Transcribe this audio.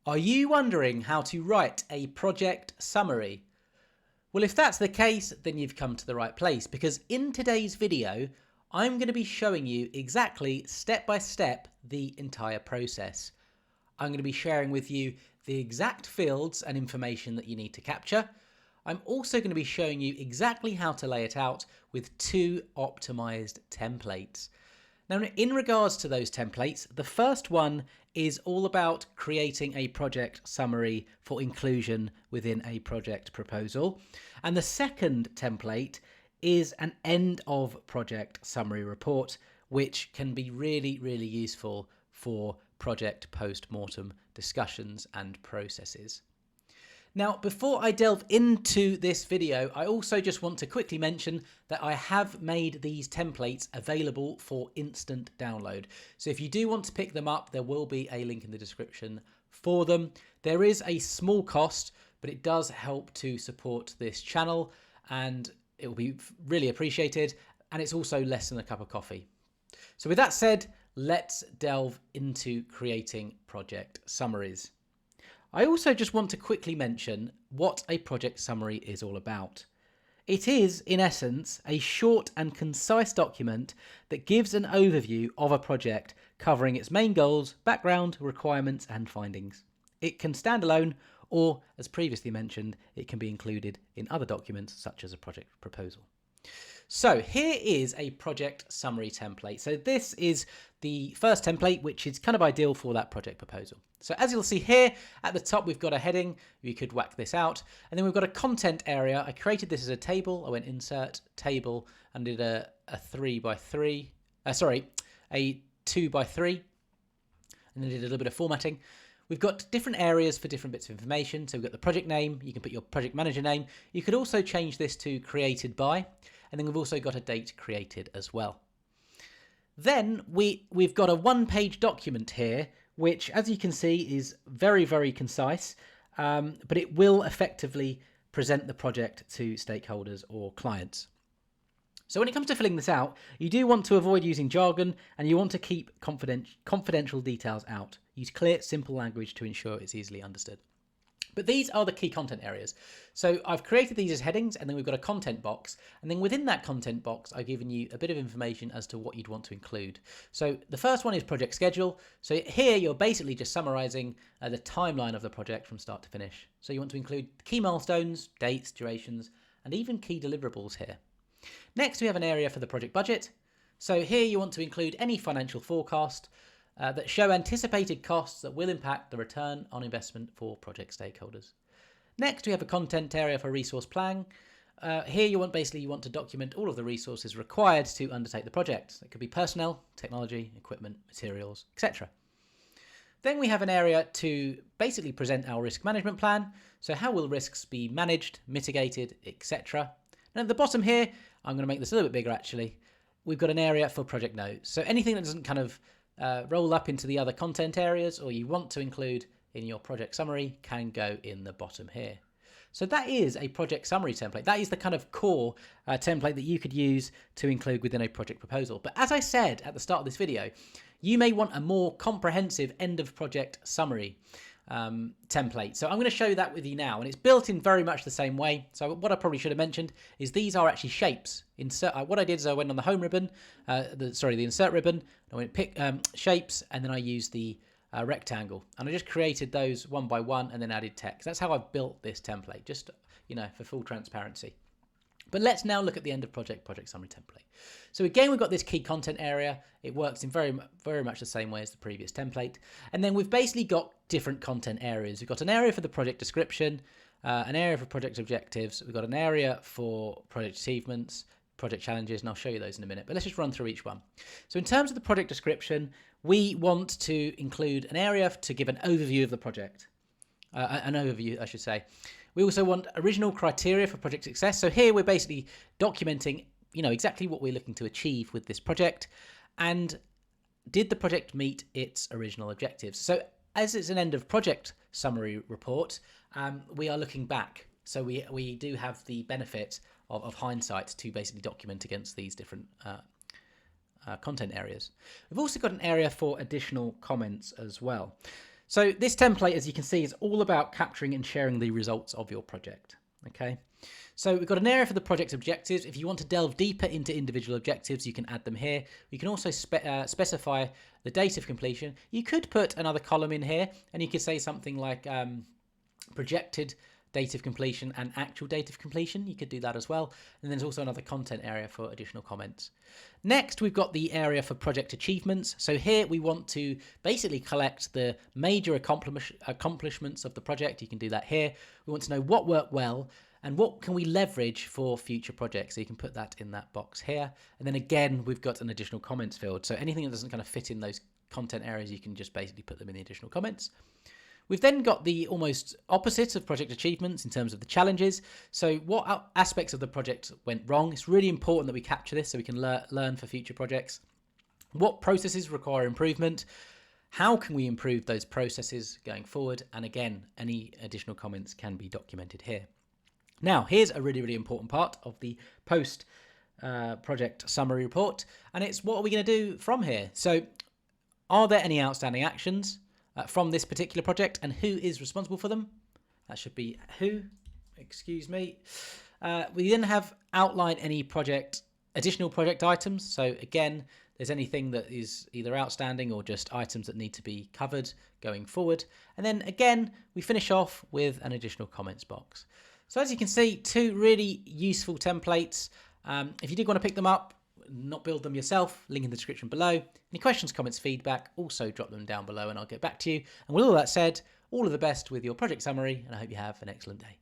Are you wondering how to write a project summary? Well, if that's the case, then you've come to the right place, because in today's video, I'm going to be showing you exactly step by step the entire process. I'm going to be sharing with you the exact fields and information that you need to capture. I'm also going to be showing you exactly how to lay it out with two optimized templates. Now, in regards to those templates, the first one is all about creating a project summary for inclusion within a project proposal. And the second template is an end of project summary report, which can be really, really useful for project post-mortem discussions and processes. Now, before I delve into this video, I also just want to quickly mention that I have made these templates available for instant download. So if you do want to pick them up, there will be a link in the description for them. There is a small cost, but it does help to support this channel and it will be really appreciated. And it's also less than a cup of coffee. So with that said, let's delve into creating project summaries. I also just want to quickly mention what a project summary is all about. It is, in essence, a short and concise document that gives an overview of a project covering its main goals, background, requirements, and findings. It can stand alone, or, as previously mentioned, it can be included in other documents such as a project proposal. So here is a project summary template. So this is the first template, which is kind of ideal for that project proposal. So as you'll see here at the top, we've got a heading. You could whack this out. And then we've got a content area. I created this as a table. I went insert table and did a 2 by 3, and then did a little bit of formatting. We've got different areas for different bits of information. So we've got the project name. You can put your project manager name. You could also change this to created by. And then we've also got a date created as well. Then we've got a one-page document here, which, as you can see, is very, very concise, but it will effectively present the project to stakeholders or clients. So when it comes to filling this out, you do want to avoid using jargon and you want to keep confidential details out. Use clear, simple language to ensure it's easily understood. But these are the key content areas. So I've created these as headings, and then we've got a content box. And then within that content box, I've given you a bit of information as to what you'd want to include. So the first one is project schedule. So here you're basically just summarizing the timeline of the project from start to finish. So you want to include key milestones, dates, durations, and even key deliverables here. Next, we have an area for the project budget. So here you want to include any financial forecast that show anticipated costs that will impact the return on investment for project stakeholders. Next, we have a content area for resource planning. Here you want to document all of the resources required to undertake the project. It could be personnel, technology, equipment, materials, etc. Then we have an area to basically present our risk management plan. So how will risks be managed, mitigated, etc. And at the bottom here, I'm going to make this a little bit bigger actually. We've got an area for project notes. So anything that doesn't kind of roll up into the other content areas or you want to include in your project summary can go in the bottom here. So that is a project summary template. That is the kind of core template that you could use to include within a project proposal. But as I said at the start of this video, you may want a more comprehensive end of project summary template. So I'm going to show that with you now, and it's built in very much the same way. So what I probably should have mentioned is these are actually shapes. What I did is I went on the home ribbon, the insert ribbon, I went pick shapes, and then I used the rectangle, and I just created those one by one and then added text. That's how I've built this template, just for full transparency. But let's now look at the end of project summary template. So again, we've got this key content area. It works in very, very much the same way as the previous template. And then we've basically got different content areas. We've got an area for the project description, an area for project objectives. We've got an area for project achievements, project challenges, and I'll show you those in a minute. But let's just run through each one. So in terms of the project description, we want to include an area to give an overview of the project. An overview, I should say. We also want original criteria for project success. So here we're basically documenting, exactly what we're looking to achieve with this project, and did the project meet its original objectives. So as it's an end of project summary report, we are looking back. So we do have the benefit of hindsight to basically document against these different content areas. We've also got an area for additional comments as well. So this template, as you can see, is all about capturing and sharing the results of your project. Okay. So we've got an area for the project objectives. If you want to delve deeper into individual objectives, you can add them here. You can also specify the date of completion. You could put another column in here, and you could say something like projected date of completion and actual date of completion. You could do that as well. And there's also another content area for additional comments. Next, we've got the area for project achievements. So here we want to basically collect the major accomplishments of the project. You can do that here. We want to know what worked well and what can we leverage for future projects. So you can put that in that box here. And then again, we've got an additional comments field. So anything that doesn't kind of fit in those content areas, you can just basically put them in the additional comments. We've then got the almost opposite of project achievements in terms of the challenges. So what aspects of the project went wrong? It's really important that we capture this so we can learn for future projects. What processes require improvement? How can we improve those processes going forward? And again, any additional comments can be documented here. Now, here's a really, really important part of the post project summary report. And it's what are we going to do from here? So are there any outstanding actions from this particular project, and who is responsible for them? That should be who, excuse me. We then have outlined any additional project items. So again, there's anything that is either outstanding or just items that need to be covered going forward. And then again, we finish off with an additional comments box. So as you can see, two really useful templates. If you did want to pick them up, not build them yourself, link in the description below. Any questions, comments, feedback, also drop them down below and I'll get back to you. And with all that said, all of the best with your project summary, and I hope you have an excellent day.